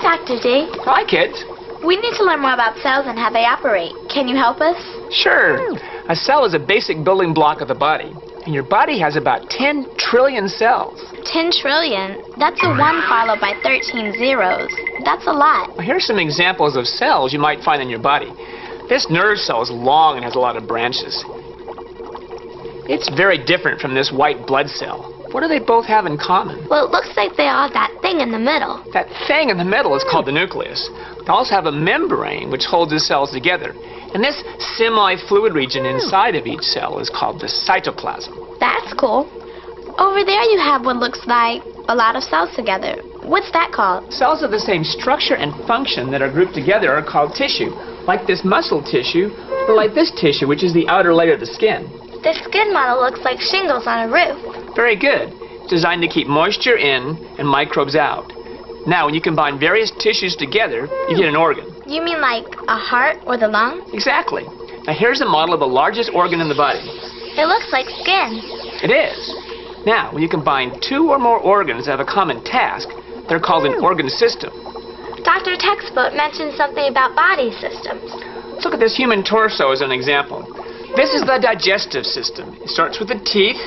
Dr. D. Hi, kids. We need to learn more about cells and how they operate. Can you help us? Sure. A cell is a basic building block of the body. And your body has about 10 trillion cells. 10 trillion? That's a 1 followed by 13 zeros. That's a lot. Well, here's some examples of cells you might find in your body. This nerve cell is long and has a lot of branches. It's very different from this white blood cell. What do they both have in common? Well, it looks like they all have that thing in the middle. That thing in the middle is called the nucleus. They also have a membrane which holds the cells together. And this semi-fluid region inside of each cell is called the cytoplasm. That's cool. Over there you have what looks like a lot of cells together. What's that called? Cells of the same structure and function that are grouped together are called tissue, like this muscle tissue, or like this tissue, which is the outer layer of the skin. This skin model looks like shingles on a roof. Very good. It's designed to keep moisture in and microbes out. Now, when you combine various tissues together, you get an organ. You mean like a heart or the lung? Exactly. Now, here's a model of the largest organ in the body. It looks like skin. It is. Now, when you combine 2 or more organs that have a common task, they're called an organ system. Dr. Textbook mentioned something about body systems. Let's look at this human torso as an example. This is the digestive system. It starts with the teeth,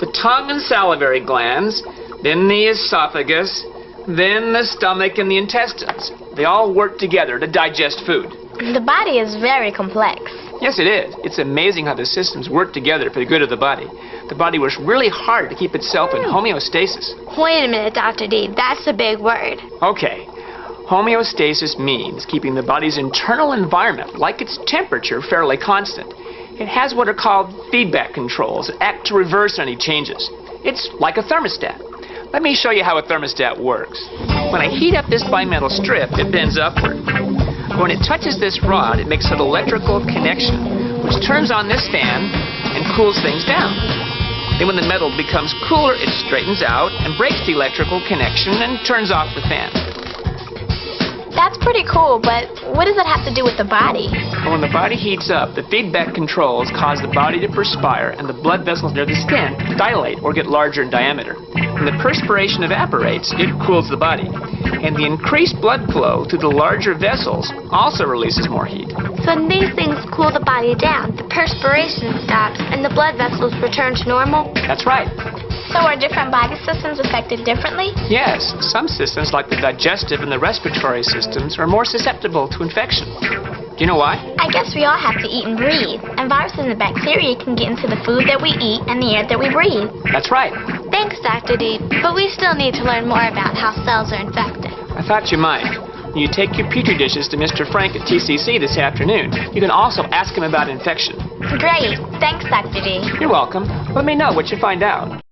the tongue and salivary glands, then the esophagus, then the stomach and the intestines. They all work together to digest food. The body is very complex. Yes, it is. It's amazing how the systems work together for the good of the body. The body works really hard to keep itself in homeostasis. Wait a minute, Dr. D. That's a big word. Okay. Homeostasis means keeping the body's internal environment, like its temperature, fairly constant. It has what are called feedback controls that act to reverse any changes. It's like a thermostat. Let me show you how a thermostat works. When I heat up this bimetal strip, it bends upward. When it touches this rod, it makes an electrical connection, which turns on this fan and cools things down. Then when the metal becomes cooler, it straightens out and breaks the electrical connection and turns off the fan. That's pretty cool, but what does that have to do with the body? Well, when the body heats up, the feedback controls cause the body to perspire and the blood vessels near the skin dilate or get larger in diameter. When the perspiration evaporates, it cools the body. And the increased blood flow to the larger vessels also releases more heat. So when these things cool the body down, the perspiration stops and the blood vessels return to normal? That's right. So are different body systems affected differently? Yes, some systems like the digestive and the respiratory systems are more susceptible to infection. Do you know why? I guess we all have to eat and breathe, and viruses and bacteria can get into the food that we eat and the air that we breathe. That's right. Thanks, Dr. D, but we still need to learn more about how cells are infected. I thought you might. When you take your petri dishes to Mr. Frank at TCC this afternoon, you can also ask him about infection. Great. Thanks, Dr. D. You're welcome. Let me know what you find out.